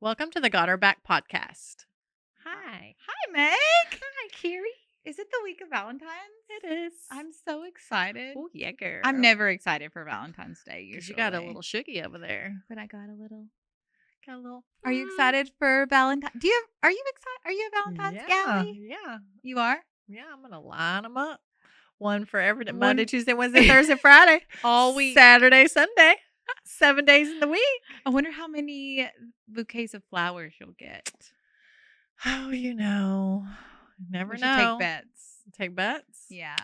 Welcome to the Got Our Back podcast. Hi. Hi, Meg. Hi, Carrie. Is it the week of Valentine's? It is. I'm so excited. Oh, yeah, girl. I'm never excited for Valentine's Day, usually. Because you got a little shooky over there. But I got a little. Are Are you excited for Valentine's? Are you excited? Are you a Valentine's galley? Yeah. You are? Yeah, I'm going to line them up. One for every day. One- Monday, Tuesday, Wednesday, Thursday, Friday. All week. Saturday, Sunday. 7 days in the week. I wonder how many bouquets of flowers you'll get. Oh, you know. Never We should know. take bets. Take bets? Yeah.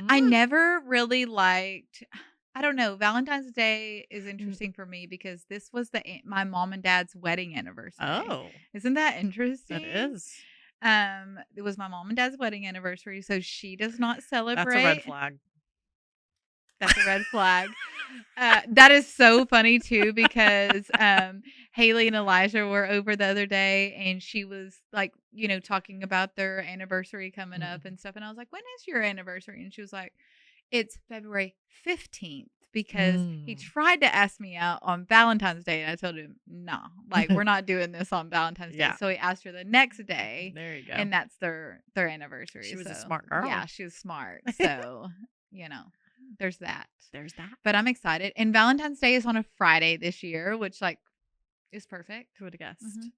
I Mm. never really liked... I don't know. Valentine's Day is interesting for me because this was my mom and dad's wedding anniversary. Oh. Isn't that interesting? That is. It was my mom and dad's wedding anniversary, so she does not celebrate. That's a red flag. That's a red flag. That is so funny too because Haley and Elijah were over the other day and she was like, talking about their anniversary coming up and stuff. And I was like, when is your anniversary? And she was like, it's February 15th because he tried to ask me out on Valentine's Day. And I told him, no, we're not doing this on Valentine's Day. So he asked her the next day. There you go. And that's their anniversary. She was a smart girl. Yeah, she was smart. So, there's that. There's that. But I'm excited. And Valentine's Day is on a Friday this year, which is perfect. Who would have guessed? Mm-hmm.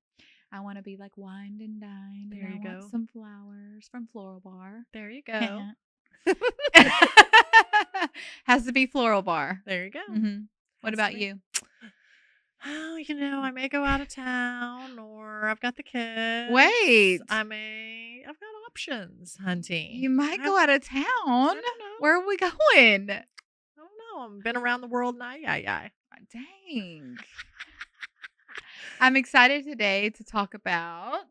I want to be wined and dined. There you go. Want some flowers from Floral Bar. There you go. Has to be Floral Bar. There you go. Mm-hmm. What about you? Oh, I may go out of town or I've got the kids. Wait. I've got options, hunty. You might go out of town. I don't know. Where are we going? I don't know. I've been around the world now. Yeah. Dang. I'm excited today to talk about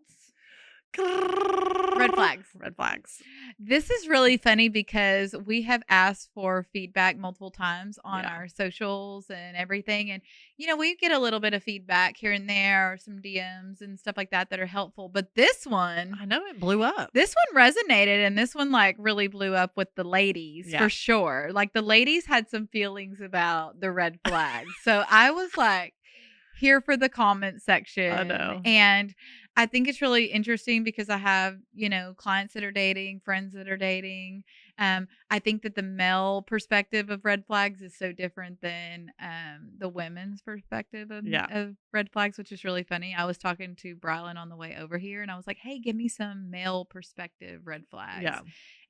red flags. Red flags. This is really funny because we have asked for feedback multiple times on our socials and everything. And, we get a little bit of feedback here and there or some DMs and stuff like that are helpful. But this one, I know it blew up. This one resonated and this one really blew up with the ladies for sure. The ladies had some feelings about the red flags. So I was here for the comment section. I know. And I think it's really interesting because I have, clients that are dating, friends that are dating. I think that the male perspective of red flags is so different than the women's perspective of red flags, which is really funny. I was talking to Brylan on the way over here and I was like, hey, give me some male perspective red flags. Yeah.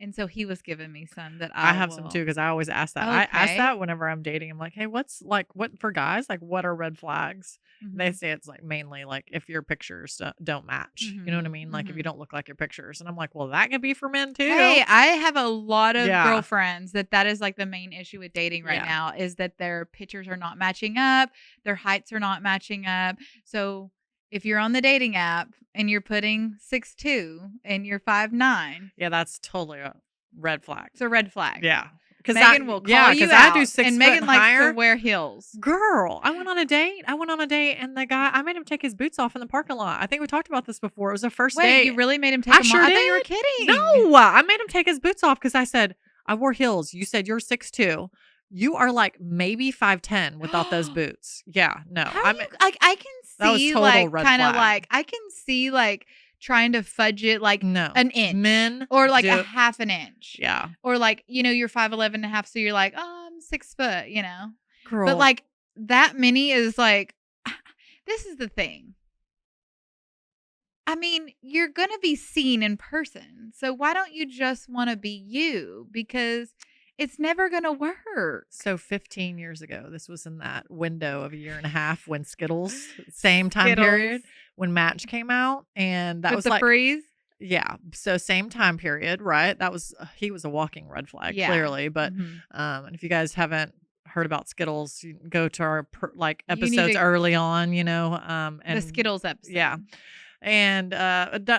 And so he was giving me some that I have some too because I always ask that. Okay. I ask that whenever I'm dating. I'm like, hey, what's what for guys? What are red flags? Mm-hmm. They say it's mainly if your pictures don't match. Mm-hmm. You know what I mean? If you don't look like your pictures. And I'm like, well, that could be for men too. Hey, I have a lot of girlfriends that is the main issue with dating right now is that their pictures are not matching up. Their heights are not matching up. So if you're on the dating app and you're putting 6'2" and you're 5'9", yeah, that's totally a red flag. It's a red flag. Yeah. Megan will call you out. I do 6 and foot Megan higher. likes to wear heels. Girl, I went on a date and the guy, I made him take his boots off in the parking lot. I think we talked about this before. It was a first date. Wait, you really made him take them off? I thought you were kidding. No, I made him take his boots off because I said, I wore heels. You said you're 6'2". You are maybe 5'10" without those boots. Yeah, no. I can see I can see trying to fudge it no. an inch. Men or a half an inch. Yeah. Or you're 5'11" and a half, so you're I'm 6 foot, Girl. But that many is this is the thing. I mean, you're going to be seen in person. So why don't you just want to be you? Because it's never going to work. So 15 years ago, this was in that window of a year and a half when Skittles, same time period, when Match came out. And that was the freeze? Yeah. So same time period, right? He was a walking red flag, clearly. But and if you guys haven't heard about Skittles, you can go to our episodes early on, and the Skittles episode. Yeah. And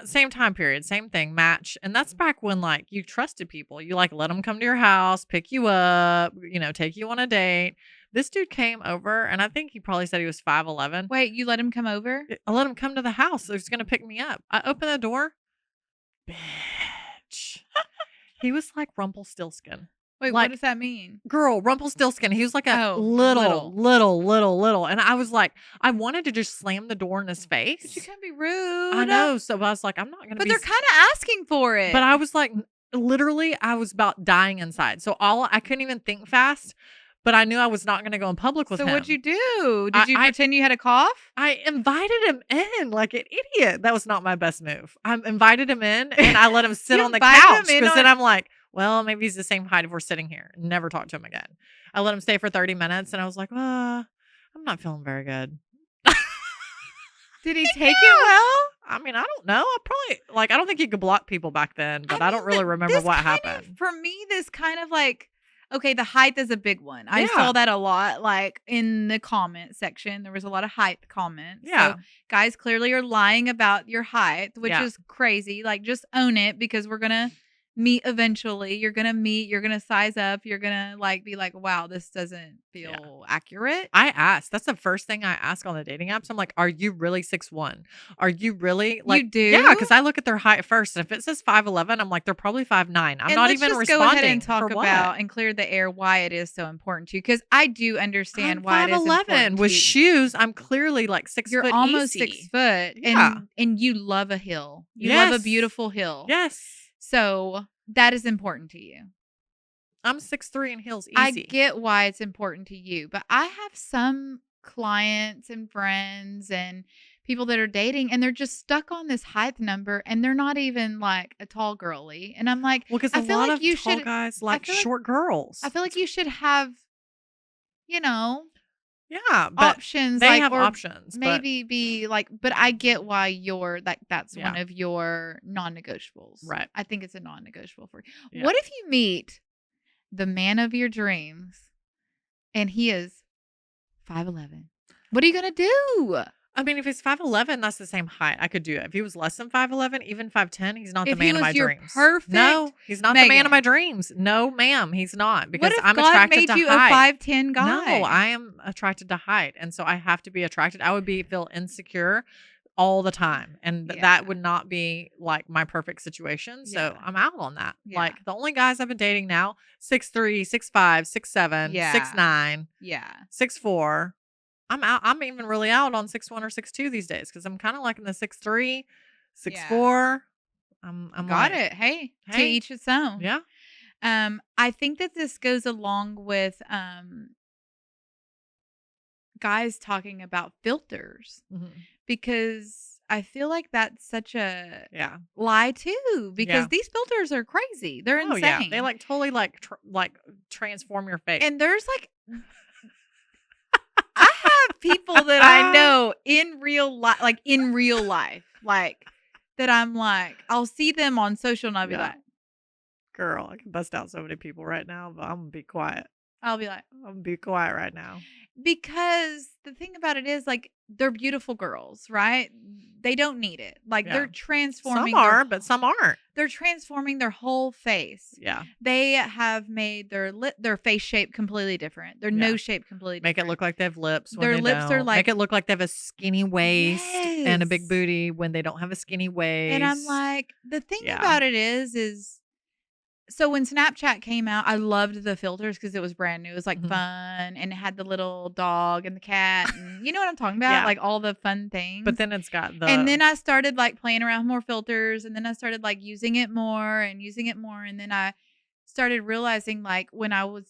same time period, same thing, Match. And that's back when you trusted people. You let them come to your house, pick you up, take you on a date. This dude came over and I think he probably said he was 5'11". Wait, you let him come over? I let him come to the house. He was going to pick me up. I opened the door. Bitch. He was like Rumpelstiltskin. Wait, like, what does that mean? girl, Rumpelstiltskin. He was like a Oh, little. And I was like, I wanted to just slam the door in his But you face. can't be rude. I know. So I was like, I'm not going to But be. they're kind of asking for it. But I was like, literally, I was about dying inside. So I couldn't even think fast. But I knew I was not going to go in public with him. So what'd you do? Did you pretend you had a cough? I invited him in like an idiot. That was not my best move. I invited him in and I let him sit on the couch because then I'm like, well, maybe he's the same height if we're sitting here. Never talk to him again. I let him stay for 30 minutes and I was like, I'm not feeling very good. Did he take it well? I mean, I don't know. I don't think you could block people back then, but I don't really remember what happened. For me, this kind of like, okay, the height is a big one. I saw that a lot, like in the comment section. There was a lot of height comments. Yeah. So guys clearly are lying about your height, which is crazy. Like, just own it because we're going to meet eventually. You're going to meet, you're going to size up. You're going to like be like, wow, this doesn't feel accurate. I asked. That's the first thing I ask on the dating apps. I'm like, are you really 6'1"? Are you really like? You do? Yeah, because I look at their height first. And if it says 5'11", I'm like, they're probably 5'9". I'm not even responding. Go ahead and talk about and clear the air why it is so important to you. Because I do understand why it is important 5'11" with shoes. I'm clearly like 6 You're foot. You're almost easy. 6 foot. Yeah. And you love a hill. You love a beautiful hill. Yes. So that is important to you. I'm 6'3" and heels easy. I get why it's important to you, but I have some clients and friends and people that are dating and they're just stuck on this height number and they're not even like a tall girly. And I'm like, well, because a lot of tall guys like short girls. I feel like you should have, yeah, but options. They have options. Maybe be like, but I get why you're like, that's one of your non-negotiables. Right. I think it's a non-negotiable for you. Yeah. What if you meet the man of your dreams and he is 5'11"? What are you going to do? I mean, if he's 5'11", that's the same height. I could do it. If he was less than 5'11", even 5'10", he's not the man of my dreams. Perfect. No, he's not the man of my dreams. No, ma'am, he's not. Because what if I'm God attracted made to you height. A 5'10" guy? No, I am attracted to height, and so I have to be attracted. I would feel insecure all the time, and that would not be like my perfect situation. So I'm out on that. Yeah. Like the only guys I've been dating now, 6'3", 6'5", 6'7", 6'9", 6'4". I'm out. I'm even really out on 6'1" or 6'2" these days because I'm kind of like in the 6'3", 6'4". I'm got it. Hey, to each its own. Yeah. I think that this goes along with guys talking about filters because I feel like that's such a lie too because these filters are crazy. They're insane. Yeah. They like totally like transform your face. And there's like I have people that I know in real life, like that I'm like, I'll see them on social and I'll be like, girl, I can bust out so many people right now, but I'm going to be quiet. I'll be like, I'm going to be quiet right now. Because the thing about it is like, they're beautiful girls, right? They don't need it. Like they're transforming. Some are, but some aren't. They're transforming their whole face. Yeah. They have made their face shape completely different. Their nose shape completely different. Make it look like they have lips. Their lips are like. Make it look like they have a skinny waist and a big booty when they don't have a skinny waist. And I'm like, the thing about it is so when Snapchat came out, I loved the filters because it was brand new. It was like fun and it had the little dog and the cat and you know what I'm talking about? Like all the fun things. But then it's got and then I started like playing around with more filters and then I started like using it more. And then I started realizing like when I would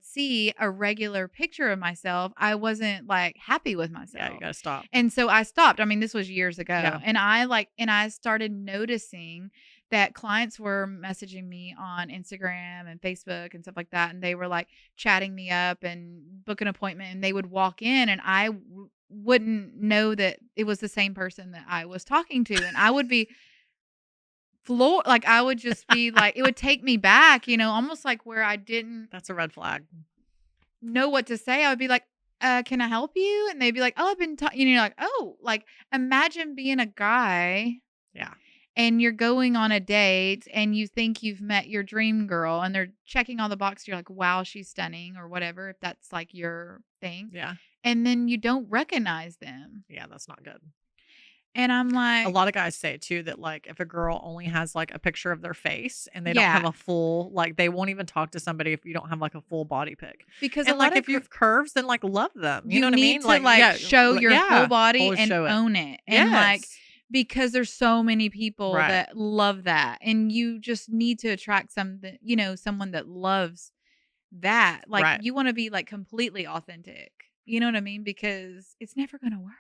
see a regular picture of myself, I wasn't like happy with myself. Yeah, you gotta stop. And so I stopped. I mean, this was years ago. Yeah. And I started noticing that clients were messaging me on Instagram and Facebook and stuff like that. And they were like chatting me up and book an appointment and they would walk in and I wouldn't know that it was the same person that I was talking to. And I would be floored. Like I would just be like, it would take me back, almost like where I didn't. That's a red flag. Know what to say. I would be like, can I help you? And they'd be like, oh, I've been talking, you're like, oh, like imagine being a guy. Yeah. And you're going on a date and you think you've met your dream girl and they're checking all the boxes. You're like, wow, she's stunning or whatever, if that's like your thing. Yeah. And then you don't recognize them. Yeah, that's not good. And I'm like, A lot of guys say too that like if a girl only has like a picture of their face and they don't yeah, have a full like they won't even talk to somebody if you don't have like a full body pic. because a And lot like of if you have curves, then like love them. You you know what I need mean? to like show like, your whole yeah, body always and show it. own it. And like, Yes. because there's so many people Right. that love that. And you just need to attract something, someone that loves that. Like Right. you want to be like completely authentic. You know what I mean? Because it's never going to work.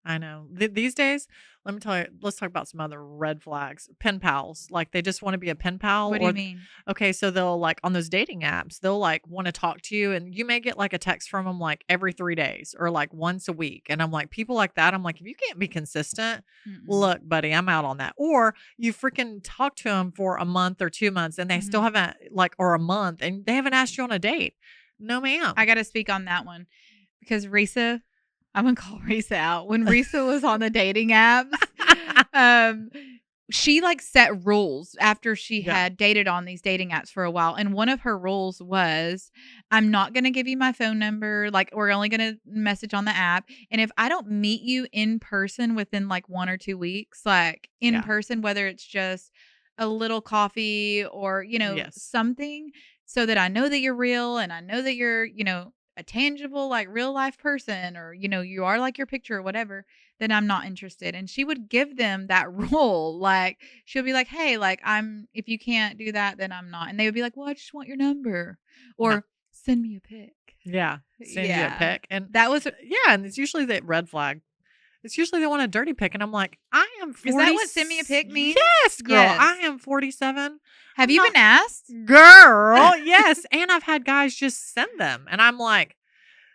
I know. These days, let me tell you, let's talk about some other red flags. Pen pals. Like they just want to be a pen pal. What do you mean? Okay, so they'll like on those dating apps, they'll like want to talk to you and you may get like a text from them like every 3 days or like once a week. And I'm like, people like that, I'm like, if you can't be consistent, look, buddy, I'm out on that. Or you freaking talk to them for a month or 2 months and they still haven't like, or a month and they haven't asked you on a date. No, ma'am. I got to speak on that one because Risa, I'm going to call Risa out. When Risa was on the dating apps, she like set rules after she had dated on these dating apps for a while. And one of her rules was, I'm not going to give you my phone number. Like we're only going to message on the app. And if I don't meet you in person within like 1 or 2 weeks, like in person, whether it's just a little coffee or, something so that I know that you're real and I know that you're, a tangible, like real life person or, you are like your picture or whatever, then I'm not interested. And she would give them that role. Like she'll be like, hey, like if you can't do that, then I'm not. And they would be like, well, I just want your number or send me a pic. Yeah. Send you a pic. And that was, and it's usually the red flag. It's usually they want a dirty pic. And I'm like, I am 40. Is that what send me a pic means? Yes, girl. Yes. I am 47. Have you been asked? Girl, yes. And I've had guys just send them. And I'm like,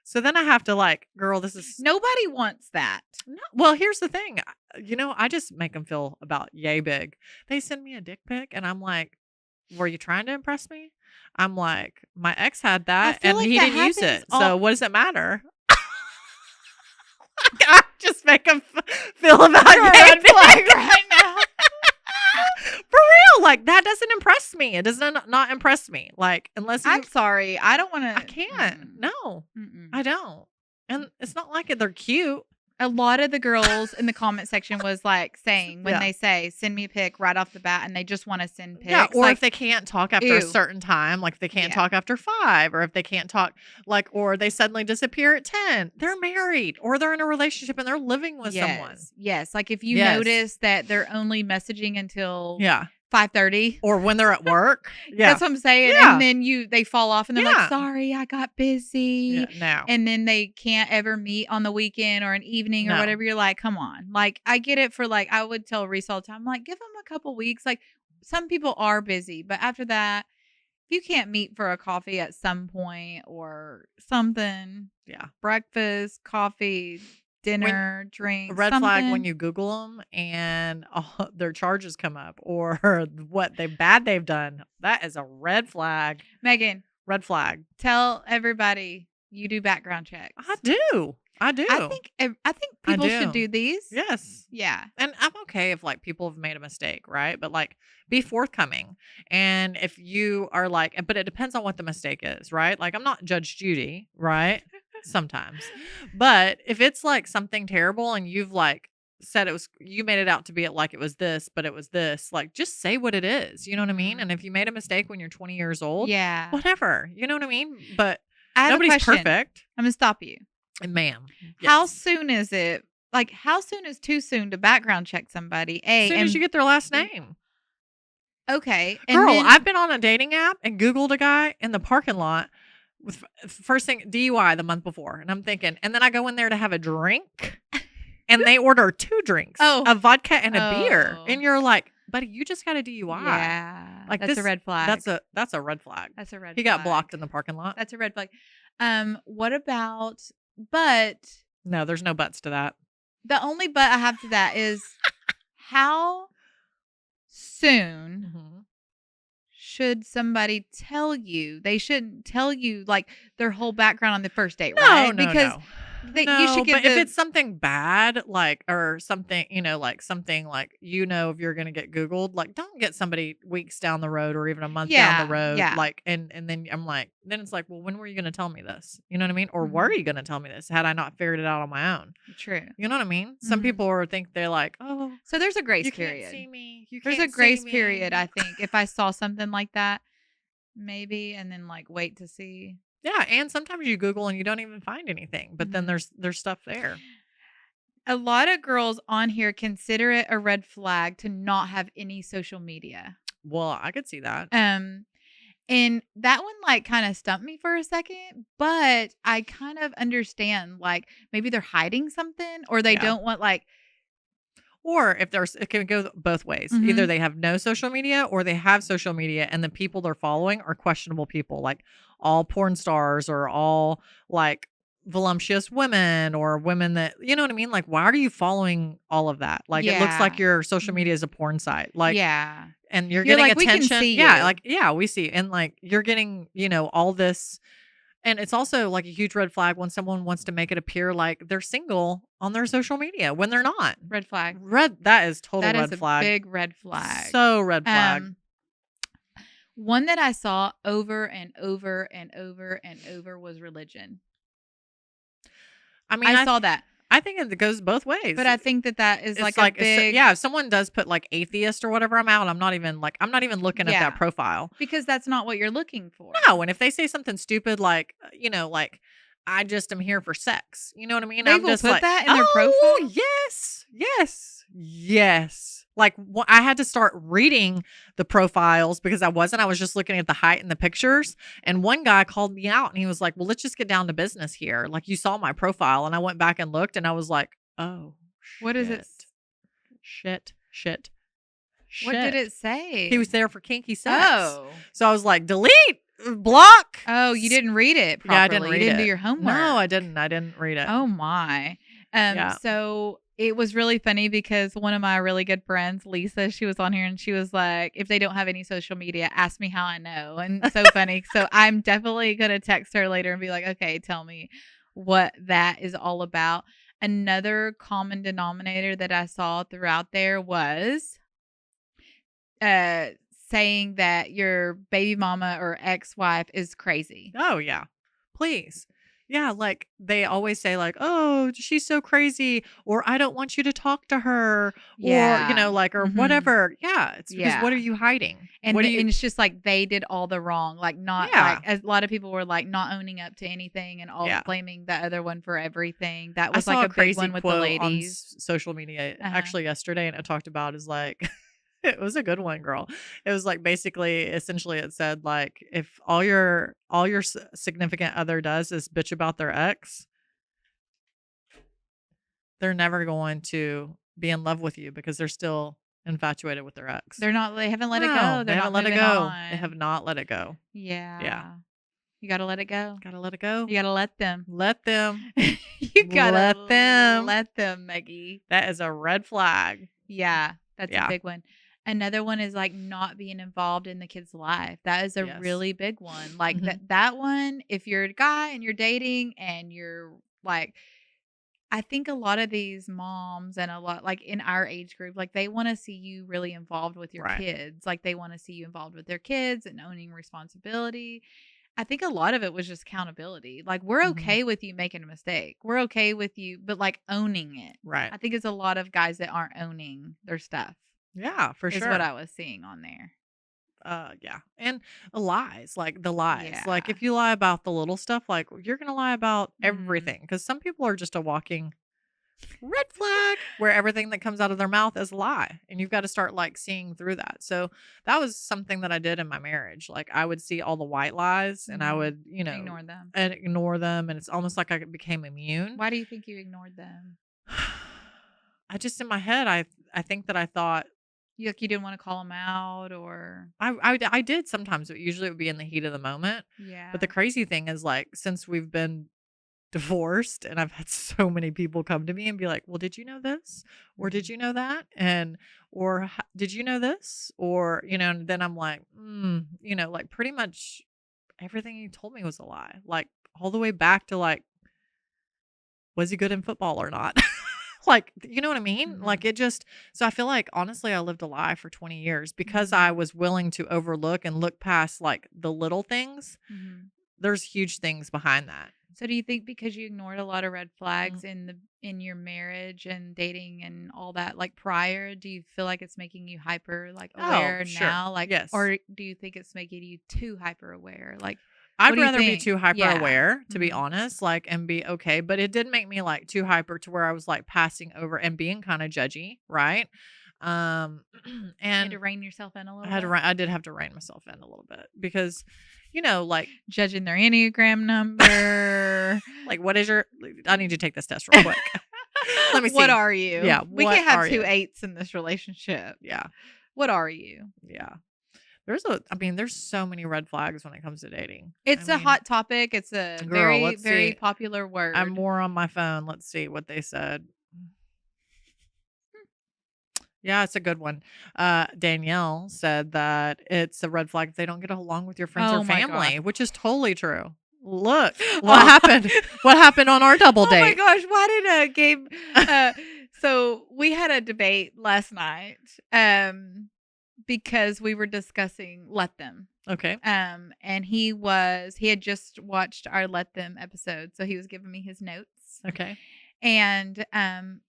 so then I have to like, girl, this is. Nobody wants that. No. Well, here's the thing. I just make them feel about yay big. They send me a dick pic and I'm like, were you trying to impress me? I'm like, my ex had that and he didn't use it. So what does it matter? I just make them feel about yay big right now. For real, like that doesn't impress me. It does not impress me. Like unless I'm sorry, I don't want to. I can't. No, I don't. And it's not like they're cute. A lot of the girls in the comment section was like saying when they say send me a pic right off the bat and they just want to send pics. Yeah, or like, if they can't talk after a certain time, like if they can't talk after 5, or if they can't talk like, or they suddenly disappear at 10, they're married or they're in a relationship and they're living with someone. Yes. Like if you notice that they're only messaging until 5:30 or when they're at work. That's what I'm saying. And then they fall off and they're like, sorry, I got busy. And then they can't ever meet on the weekend or an evening or whatever. You're like, come on. Like I get it for like, I would tell Reese all the time, like give them a couple weeks. Like some people are busy, but after that, if you can't meet for a coffee at some point or something, breakfast, coffee, dinner, drinks. Red flag when you Google them and their charges come up or what they've done. That is a red flag. Megan, red flag. Tell everybody you do background checks. I do. I think people should do these. Yes. Yeah. And I'm okay if like people have made a mistake, right? But like be forthcoming. And if you are like, but it depends on what the mistake is, right? Like I'm not Judge Judy, right? Sometimes. But if it's like something terrible and you've like said you made it out to be like it was this, but it was this, like just say what it is. You know what I mean? And if you made a mistake when you're 20 years old, whatever. You know what I mean? But nobody's perfect. I'm going to stop you. Ma'am. Yes. How soon is it? Like how soon is too soon to background check somebody? As soon as you get their last name. Okay. Girl, I've been on a dating app and Googled a guy in the parking lot. First thing, DUI the month before. And I'm thinking, and then I go in there to have a drink and they order 2 drinks, a vodka and a beer. And you're like, buddy, you just got a DUI. Yeah. Like that's a red flag. That's a red flag. That's a red flag. He got blocked in the parking lot. That's a red flag. What about, but. No, there's no buts to that. The only but I have to that is how soon should somebody tell you? They shouldn't tell you like their whole background on the first date, right? No. You should give but if it's something bad, like, or something, like something like, if you're going to get Googled, like, don't get somebody weeks down the road or even a month down the road. Yeah. Like, and then I'm like, then it's like, well, when were you going to tell me this? You know what I mean? Or were you going to tell me this had I not figured it out on my own? True. You know what I mean? Some people think they're like, oh, so there's a grace you period. Can't see me. There's a grace period, I think, if I saw something like that, maybe, and then like wait to see. Yeah, and sometimes you Google and you don't even find anything, but then there's stuff there. A lot of girls on here consider it a red flag to not have any social media. Well, I could see that. And that one like kind of stumped me for a second, but I kind of understand, like maybe they're hiding something or they don't want like. Or if it can go both ways. Either they have no social media or they have social media and the people they're following are questionable people, like all porn stars or all like voluptuous women or women that, you know what I mean? Like, why are you following all of that? Like, it looks like your social media is a porn site. Like, and you're getting like, attention. We can see yeah. You. Like, yeah, we see. And like, you're getting, all this. And it's also like a huge red flag when someone wants to make it appear like they're single on their social media when they're not. Red flag. That is total red flag. That is a big red flag. So red flag. One that I saw over and over and over and over was religion. I mean, I saw that. I think it goes both ways. But I think that is like a big... if someone does put like atheist or whatever, I'm out. I'm not even looking at that profile. Because that's not what you're looking for. No, and if they say something stupid like, like, I just am here for sex. You know what I mean? They will put that in their profile? Yes. Like, I had to start reading the profiles because I was just looking at the height and the pictures. And one guy called me out and he was like, well, let's just get down to business here. Like, you saw my profile. And I went back and looked and I was like, oh, shit. What is it? Shit. What did it say? He was there for kinky sex. Oh. So I was like, delete, block. Oh, you didn't read it properly. Yeah, I didn't read You didn't do your homework. No, I didn't. I didn't read it. Oh, my. So it was really funny because one of my really good friends, Lisa, she was on here and she was like, if they don't have any social media, ask me how I know. And so funny. So I'm definitely going to text her later and be like, okay, tell me what that is all about. Another common denominator that I saw throughout there was saying that your baby mama or ex-wife is crazy. Oh, yeah. Please. Yeah, like they always say like, oh, she's so crazy, or I don't want you to talk to her, or, like, or whatever. Yeah, it's because what are you hiding? And, and it's just like they did all the wrong, like not like a lot of people were like not owning up to anything and all blaming the other one for everything. That was like a big one with the ladies. On social media actually yesterday, and it talked about is like. It was a good one, girl. It was like essentially it said like if all your significant other does is bitch about their ex, they're never going to be in love with you because they're still infatuated with their ex. They haven't let it go. They haven't let it go. They have not let it go. Yeah. Yeah. You got to let it go. Got to let it go. You got to let them. Let them. You got to let them. Let them, Maggie. That is a red flag. Yeah. That's a big one. Another one is like not being involved in the kid's life. That is a really big one. Like that one, if you're a guy and you're dating and you're like, I think a lot of these moms and a lot like in our age group, like they want to see you really involved with your kids. Like they want to see you involved with their kids and owning responsibility. I think a lot of it was just accountability. Like we're okay with you making a mistake. We're okay with you, but like owning it. Right. I think it's a lot of guys that aren't owning their stuff. Yeah, for sure. Is what I was seeing on there. Yeah. And lies, like the lies. Yeah. Like if you lie about the little stuff, like you're going to lie about everything. Because some people are just a walking red flag where everything that comes out of their mouth is a lie. And you've got to start like seeing through that. So that was something that I did in my marriage. Like I would see all the white lies and I would, ignore them. And it's almost like I became immune. Why do you think you ignored them? I just in my head, I think that I thought, you didn't want to call them out or I did sometimes, but usually it would be in the heat of the moment. Yeah. But the crazy thing is like, since we've been divorced and I've had so many people come to me and be like, well, did you know this? Or did you know that? Or did you know this? Or, and then I'm like, like pretty much everything you told me was a lie. Like all the way back to like was he good in football or not? Like, you know what I mean? Mhm. Like, it just, so I feel like, honestly, I lived a lie for 20 years because I was willing to overlook and look past like the little things. Mhm. There's huge things behind that. So do you think because you ignored a lot of red flags Mm. in your marriage and dating and all that, like prior, do you feel like it's making you hyper like Oh, aware sure. now? Like, Yes. or do you think it's making you too hyper aware? Like, I'd what do you rather be think? too hyper Yeah. aware, to be Mhm. honest, like, and be okay. But it did make me like too hyper to where I was like passing over and being kind of judgy, right? You had to And rein yourself in a I little had to, bit. I did have to rein myself in a little bit because, you know, Judging their Enneagram number. like what is your? I need you to take this test real quick. Let me see. What are you? Yeah, We what can't have are two you? 8s in this relationship. Yeah, What are you? yeah. There's so many red flags when it comes to dating. It's I a mean, hot topic. It's a girl, very, let's very see. popular word. I'm more on my phone. Let's see what they said. Yeah, it's a good one. Danielle said that it's a red flag if they don't get along with your friends Oh or my family, God. which is totally true. Look what happened. What happened on our double Oh my date? gosh, why did Gabe so we had a debate last night because we were discussing Let Them. Okay. And he had just watched our Let Them episode, so he was giving me his notes. Okay. And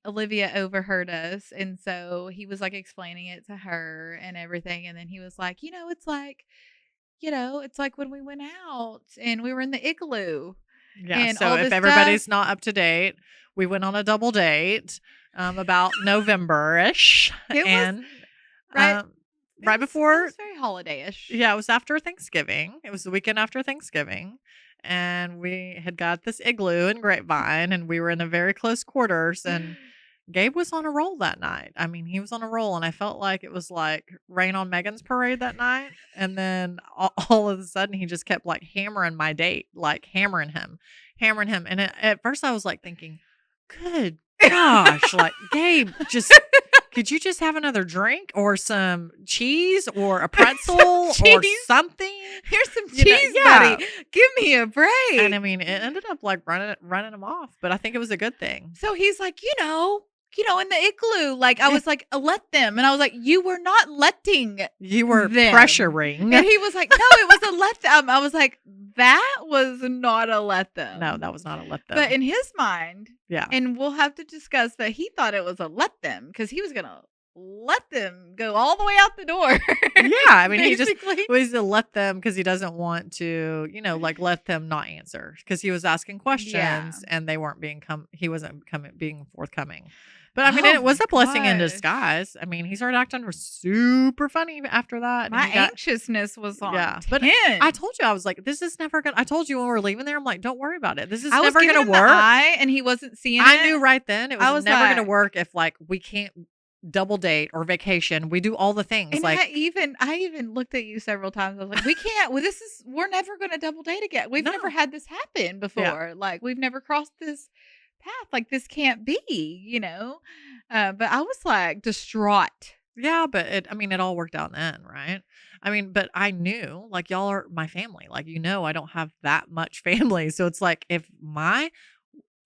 Olivia overheard us, and so he was like explaining it to her and everything, and then he was like, it's like when we went out and we were in the igloo. Yeah. And So all if this everybody's stuff. not up to date, we went on a double date about November-ish. It was And right right It before, was very holiday-ish. yeah, it was after Thanksgiving. It was the weekend after Thanksgiving. And we had got this igloo in Grapevine and we were in a very close quarters. And Gabe was on a roll that night. I mean, he was on a roll. And I felt like it was like rain on Megan's parade that night. And then all of a sudden, he just kept like hammering my date, like hammering him. And at first, I was like thinking, good gosh, like Gabe, could you just have another drink or some cheese or a pretzel or Cheese. something? Here's some You know, cheese, yeah. buddy. Give me a break. And I mean, it ended up like running him off, but I think it was a good thing. So he's like, in the igloo, like I was like, let them. And I was like, you were not letting. You were them. pressuring. And he was like, no, it was a let them. I was like, that was not a let them. No, that was not a let them. But in his mind, yeah. And we'll have to discuss, but he thought it was a let them because he was going to let them go all the way out the door. Yeah. I mean, he Basically. was to let them because he doesn't want to, like let them not answer because he was asking questions and they weren't he wasn't being forthcoming. But I mean, it was a blessing in disguise. I mean, he started acting super funny after that. My anxiousness was on 10. But I told you, I was like, this is never going to, I told you when we were leaving there, I'm like, don't worry about it. This is never going to work. And he wasn't seeing it. I knew right then it was never going to work if like we can't double date or vacation. We do all the things. And like I even looked at you several times. I was like, we can't, we're never going to double date again. We've never had this happen before. Like we've never crossed this path. Like this can't be, but I was like distraught. Yeah, but it all worked out then, right? I mean, but I knew like y'all are my family. Like, I don't have that much family. So it's like if my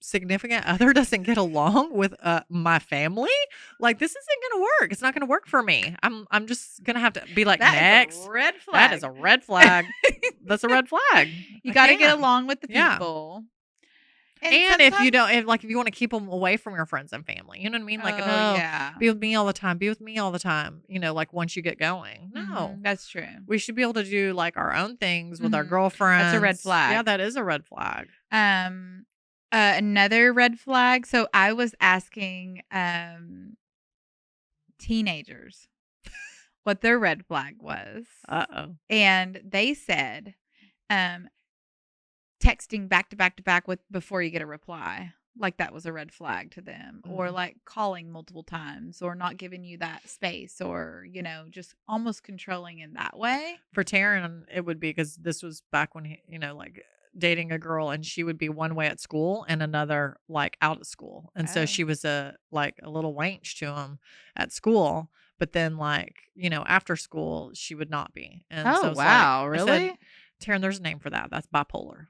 significant other doesn't get along with my family, like this isn't gonna work. It's not gonna work for me. I'm just gonna have to be like, next. Is a red flag. That is a red flag. That's a red flag. You got to get along with the people. And if you don't, if you want to keep them away from your friends and family, you know what I mean? Like, be with me all the time. Be with me all the time. Like once you get going. No, that's true. We should be able to do like our own things with our girlfriends. That's a red flag. Yeah, that is a red flag. Another red flag. So I was asking teenagers what their red flag was. And they said texting back to back to back before you get a reply. Like that was a red flag to them. Or like calling multiple times or not giving you that space or, just almost controlling in that way. For Taryn, it would be because this was back when he, like dating a girl and she would be one way at school and another like out of school. And so she was a little wench to him at school. But then like, after school, she would not be. And so wow. Really? I said, Taryn, there's a name for that. That's bipolar.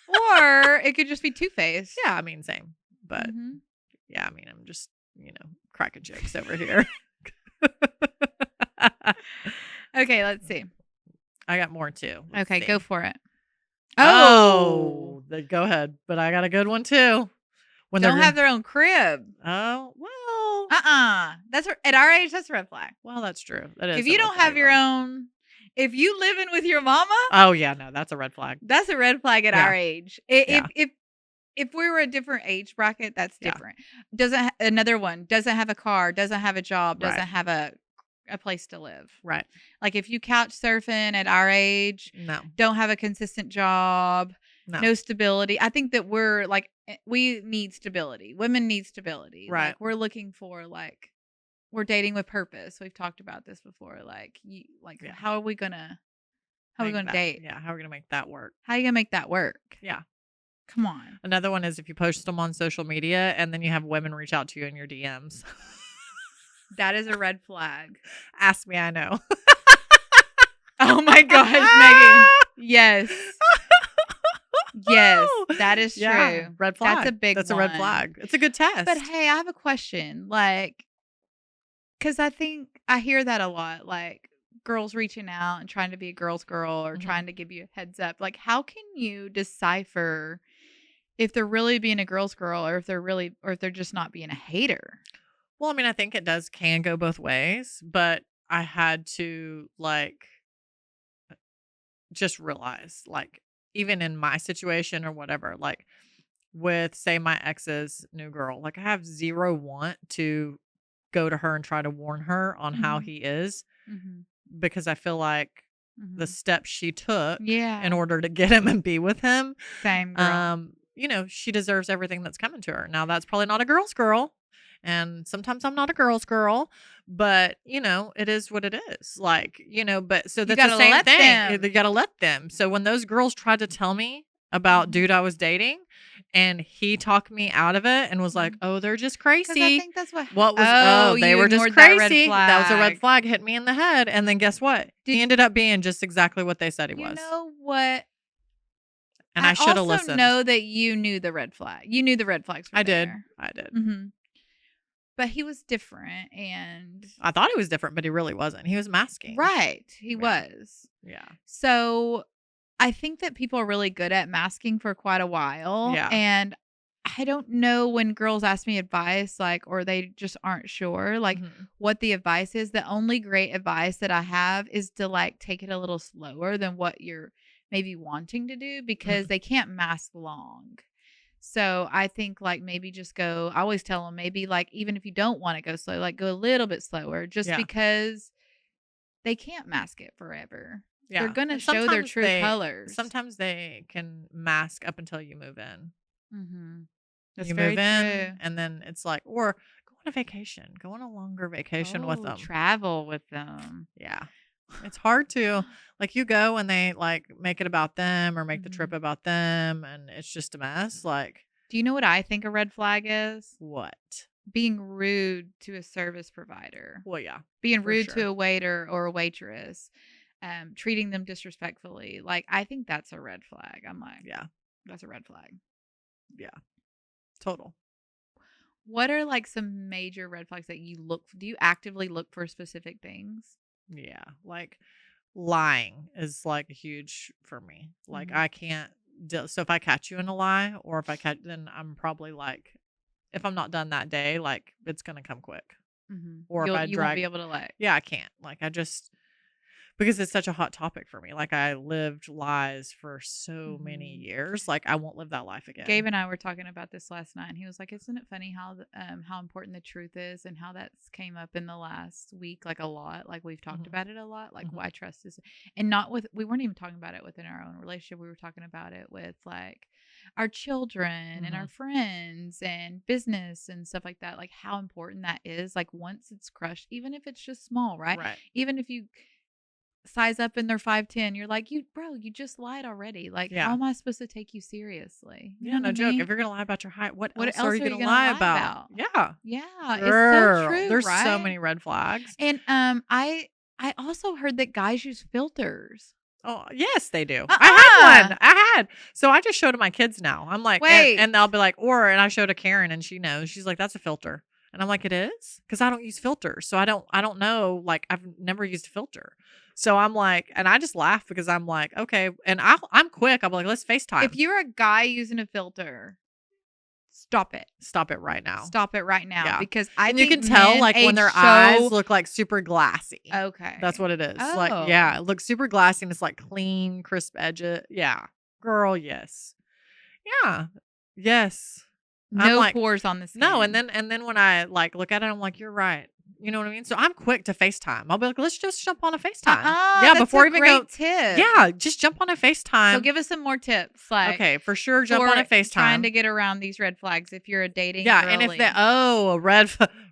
Or it could just be two-faced. Yeah, I mean, same. But Mhm. yeah, I mean, I'm just, cracking jokes over here. Okay, let's see. I got more too. Let's Okay, see. go for it. Go ahead. But I got a good one too. When Don't they're have their own crib. Oh, well. That's at our age. That's a red flag. Well, that's true. That is If a you red don't have flag, your though. own, if you live in with your mama, Oh yeah, no, that's a red flag. that's a red flag at Yeah. our age. Yeah. If we were a different age bracket, that's Yeah. different. Another one doesn't have a car, doesn't have a job, doesn't Right. have a place to live. Right. Like if you couch surfing at our age, No. don't have a consistent job, No. no stability. I think that we're like, we need stability. Women need stability. Right. Like we're looking for like, we're dating with purpose. We've talked about this before. Like Yeah. how are we gonna date? Yeah, how are we gonna make that work? How are you gonna make that work? Yeah. Come on. Another one is if you post them on social media and then you have women reach out to you in your DMs. That is a red flag. Ask me, I know. Oh my gosh, Megan. Yes. Yes, that is Yeah, true. red flag. That's a big That's a red one. flag. It's a good test. But hey, I have a question. Like, because I think I hear that a lot. Like, girls reaching out and trying to be a girl's girl or Mhm. trying to give you a heads up. Like, how can you decipher if they're really being a girl's girl or if they're just not being a hater? Well, I mean, I think it can go both ways, but I had to just realize, even in my situation or whatever, with say my ex's new girl, I have zero want to go to her and try to warn her on how he is, because I feel like the steps she took in order to get him and be with him, Same girl. she deserves everything that's coming to her. Now that's probably not a girl's girl. And sometimes I'm not a girl's girl, but it is what it is. But so that's the same thing. You got to let them. So when those girls tried to tell me about dude I was dating, and he talked me out of it and was like, "Oh, they're just crazy." I think that's what. They were just crazy. That was a red flag. Hit me in the head, and then guess what? He ended up being just exactly what they said he was. You know what? And I should have listened. I know that you knew the red flag. You knew the red flags were there. I did. Mm-hmm. But he was different, and I thought he was different, but he really wasn't. He was masking. Right. He was. Yeah. So I think that people are really good at masking for quite a while. Yeah. And I don't know when girls ask me advice, or they just aren't sure, what the advice is. The only great advice that I have is to take it a little slower than what you're maybe wanting to do, because they can't mask long. So I think maybe just go, I always tell them maybe even if you don't want to go slow, go a little bit slower, just because they can't mask it forever. Yeah. They're going to show their true colors. Sometimes they can mask up until you move in. Mm-hmm. That's you very move in true. and then it's or go on a vacation, go on a longer vacation with them. Travel with them. Yeah. It's hard to you go and they make it about them or make the trip about them, and it's just a mess. Do you know what I think a red flag is? What? Being rude to a service provider. Well, yeah. Being rude to a waiter or a waitress. Treating them disrespectfully. I think that's a red flag. I'm yeah, that's a red flag. Yeah. Total. What are some major red flags that do you actively look for specific things? Yeah. Lying is huge for me. I can't so if I catch you in a lie, or if I catch, then I'm probably if I'm not done that day, it's going to come quick. Or if you won't be able to yeah, I can't. I just, because it's such a hot topic for me. I lived lies for so many years. I won't live that life again. Gabe and I were talking about this last night, and he was like, "Isn't it funny how important the truth is, and how that's came up in the last week a lot? We've talked about it a lot. Why trust is, and not with, we weren't even talking about it within our own relationship. We were talking about it with our children and our friends and business and stuff like that. How important that is. Once it's crushed, even if it's just small, right? Even if you size up and they're 5'10", you're you just lied already. How am I supposed to take you seriously? You know no joke. I mean? If you're gonna lie about your height, what else are are you gonna lie about? Yeah. It's Girl, so true. There's right? so many red flags. And I also heard that guys use filters. Oh, yes, they do. I had one. I had. So I just show to my kids now. I'm like, Wait. and they'll be like, and I show to Karen and she knows. She's like, that's a filter. And I'm like, it is? Because I don't use filters. So I don't know. Like, I've never used a filter. So I'm like, and I just laugh because I'm like, okay. And I'm quick. I'm like, let's FaceTime. If you're a guy using a filter, stop it. Stop it right now. Stop it right now. Yeah. Because I And think you can tell, like, when their eyes look like super glassy. Okay. That's what it is. Oh. Like, yeah, it looks super glassy and it's like clean, crisp edges. Yeah. Girl, yes. Yeah. Yes. No like, pores on the skin. No, and then when I like look at it, I'm like, you're right. You know what I mean? So I'm quick to FaceTime. I'll be like, let's just jump on a FaceTime. Yeah, that's before a even great go. tip. Yeah, just jump on a FaceTime. So give us some more tips. Like, okay, for sure, jump on a FaceTime. Trying to get around these red flags if you're a dating. Yeah, girly. and if they a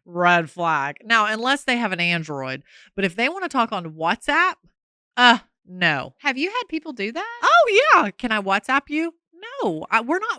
red flag. Now, unless they have an Android, but if they want to talk on WhatsApp, no. Have you had people do that? Oh yeah, can I WhatsApp you? No,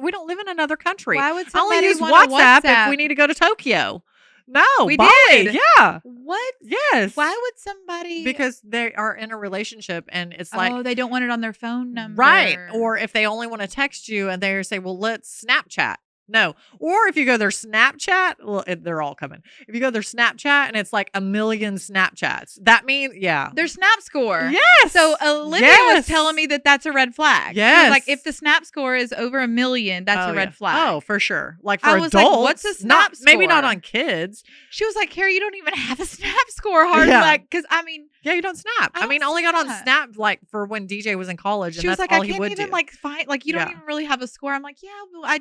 we don't live in another country. Why would I only somebody use want WhatsApp WhatsApp if we need to go to Tokyo. No, we Bali, did. Yeah. What? Yes. Why would somebody? Because they are in a relationship and it's like, they don't want it on their phone number. right. Or if they only want to text you and they say, well, let's Snapchat. No. Or if you go their Snapchat, well, they're all coming. If you go their Snapchat and it's like a million Snapchats, that means, yeah. Their Snap score. Yes. So Olivia was telling me that that's a red flag. Yes. She was like, if the Snap score is over 1 million, that's a red flag. Oh, for sure. Like for I was adults. like, what's a Snap score? Maybe not on kids. She was like, Carrie, you don't even have a Snap score hard. Yeah. Like, because I mean. Yeah, you don't Snap. I mean, I only got on Snap like for when DJ was in college. She was like, I can't even like find, like, you don't even really have a score. I'm like, yeah, well,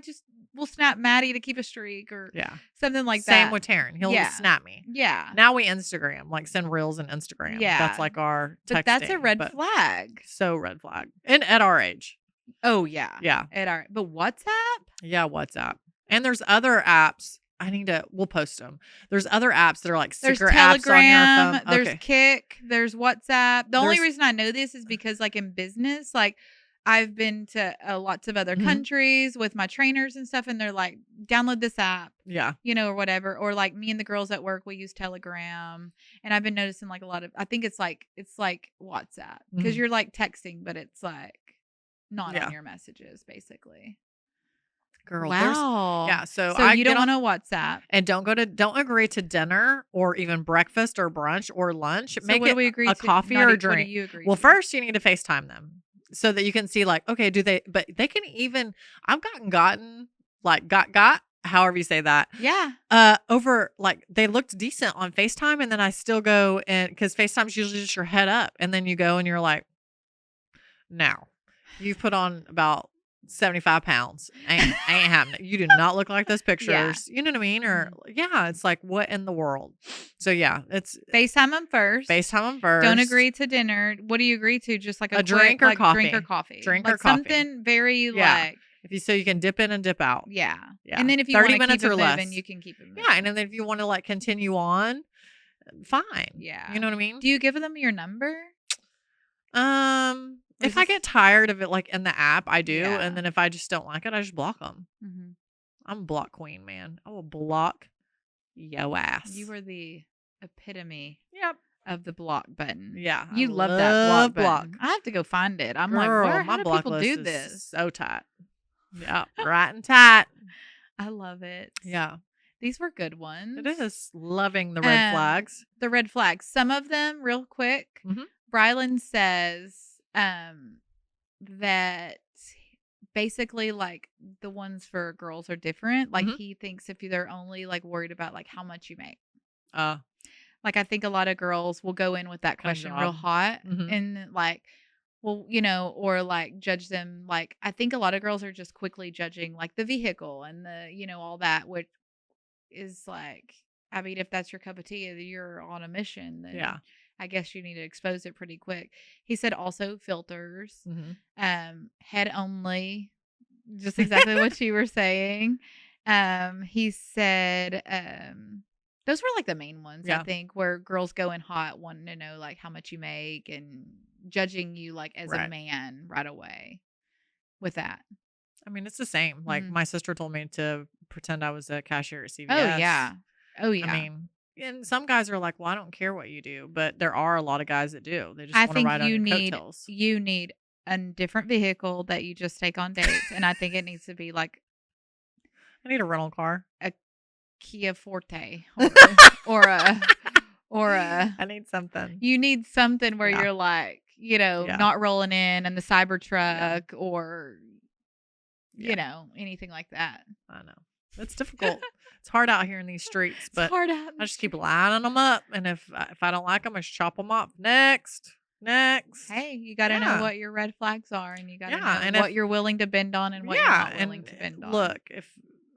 we'll Snap Maddie to keep a streak or something like that. Same with Taryn. He'll just Snap me. Yeah. Now we Instagram, like send reels and Instagram. Yeah. That's like our texting. But that's a red flag. So red flag. And at our age. Oh, yeah. Yeah. But WhatsApp? Yeah, WhatsApp. And there's other apps. We'll post them. There's other apps that are like secret apps on your phone. There's Kik, there's WhatsApp. The only reason I know this is because like in business, like I've been to lots of other countries with my trainers and stuff. And they're like, download this app. Yeah. You know, or whatever. Or like me and the girls at work, we use Telegram. And I've been noticing like a lot of, I think it's like WhatsApp because you're like texting, but it's like not on your messages basically. Girl, wow. Yeah, so you don't want to WhatsApp. And don't agree to dinner or even breakfast or brunch or lunch. So Make what it do we agree a to? coffee or a drink. What do you agree well, to? first you need to FaceTime them so that you can see like, okay, but they can even, I've gotten like got however you say that. Yeah. Over like they looked decent on FaceTime and then I still go and because FaceTime's usually just your head up and then you go and you're like, now you've put on about 75 pounds. Ain't happening. You do not look like those pictures. Yeah. You know what I mean? Or it's like, what in the world? So yeah, it's FaceTime them first. Don't agree to dinner. What do you agree to? Just like a drink quick, or coffee. Drink or coffee. Drink like or coffee. Something very like so you can dip in and dip out. Yeah. Yeah. And then if you 30 want to minutes keep or it less. moving, you can keep it moving. Yeah. And then if you want to like continue on, fine. Yeah. You know what I mean? Do you give them your number? If I get tired of it, like in the app, I do. Yeah. And then if I just don't like it, I just block them. Mm-hmm. I'm a block queen, man. I will block yo ass. You were the epitome. Yep. Of the block button. Yeah. You love that block button. I have to go find it. I'm Girl, like, how my do block people list do is this? so tight. Yeah. Right and tight. I love it. Yeah. These were good ones. It is. Loving the red flags. The red flags. Some of them, real quick. Mm-hmm. Brylan says that basically like the ones for girls are different. Like he thinks if they're only like worried about like how much you make. Like I think a lot of girls will go in with that question real hot and like, well, you know, or like judge them. Like I think a lot of girls are just quickly judging like the vehicle and the, you know, all that, which is like, I mean, if that's your cup of tea, you're on a mission. Then I guess you need to expose it pretty quick. He said also filters, head only, just exactly what you were saying. He said, those were like the main ones, I think, where girls go in hot wanting to know like how much you make and judging you like as a man right away with that. I mean, it's the same. Like my sister told me to pretend I was a cashier at CVS. Oh, yeah. Oh, yeah. I mean, And some guys are like, well, I don't care what you do. But there are a lot of guys that do. They just I want to think ride on you your need coattails. you need a different vehicle that you just take on dates, and I think it needs to be like I need a rental car. a Kia Forte or a or a. I need something. You need something where Yeah. you're like, Yeah. not rolling in and the Cybertruck or Yeah. anything like that. I know. It's difficult. It's hard out here in these streets, but It's hard out. I just keep lining them up. And if I don't like them, I just chop them off. Next. Hey, you got to Yeah. know what your red flags are, and you got to Yeah, know and what if- you're willing to bend on and what you're not willing to bend on. Look, if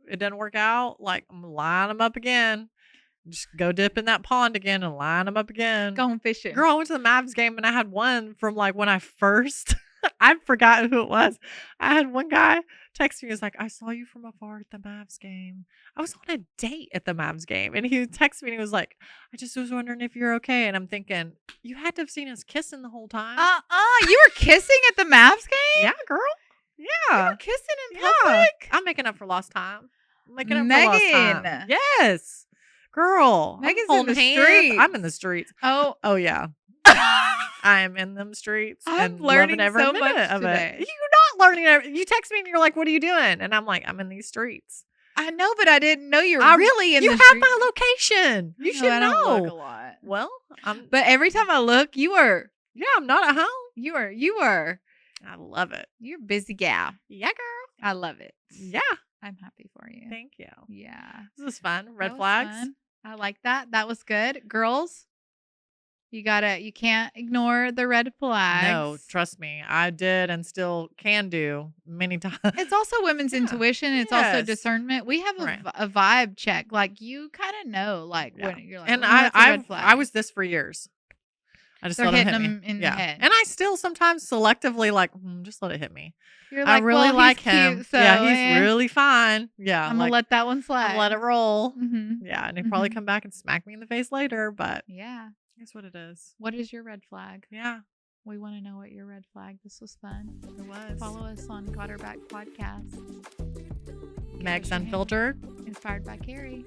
it doesn't work out, like I'm line them up again. Just go dip in that pond again and line them up again. Going fishing. Girl, I went to the Mavs game and I had one from like when I first, I forgot who it was. I had one guy text me. He was like, I saw you from afar at the Mavs game. I was on a date at the Mavs game. And he texted me and he was like, I just was wondering if you're okay. And I'm thinking, you had to have seen us kissing the whole time. You were kissing at the Mavs game? Yeah, girl. You Yeah. were kissing in Yeah. public? I'm making up for lost time. I'm making up for lost time. Megan. Yes. Girl. I'm Megan's in holding the hands. streets. I'm in the streets. Oh, Oh, yeah. I am in them streets. I'm and learning loving every so minute much of today. it. You're not learning. You text me and you're like, what are you doing? And I'm like, I'm in these streets. I know, but I didn't know you were I- really in You the have street. my location. You should I don't know. look a lot. Well, I'm. But every time I look, you were. Yeah, I'm not at home. You were. I love it. You're a busy gal. Yeah, girl. I love it. Yeah. I'm happy for you. Thank you. Yeah. This was fun. That Red was flags. fun. I like that. That was good. Girls, you can't ignore the red flags. No, trust me. I did and still can do many times. It's also women's Yeah. intuition. It's also Yes. discernment. We have Right. a vibe check. Like you kind of know, like Yeah. when you're like, And "Oh, that's a red flag." I was this for years. I just They're let 'em hitting hit me. them in the Yeah. head. And I still sometimes selectively like, just let it hit me. You're I like, really well, like he's him. Cute, so yeah, he's really fine. Yeah. I'm gonna let that one slide. I'm gonna let it roll. Mhm. Yeah. And he'll probably Mhm. come back and smack me in the face later, but Yeah. that's what it is. What is your red flag? Yeah. We want to know what your red flag. This was fun. It was. Follow us on Got Her Back Podcast. Give Meg's us your hand. Unfiltered. Inspired by Carrie.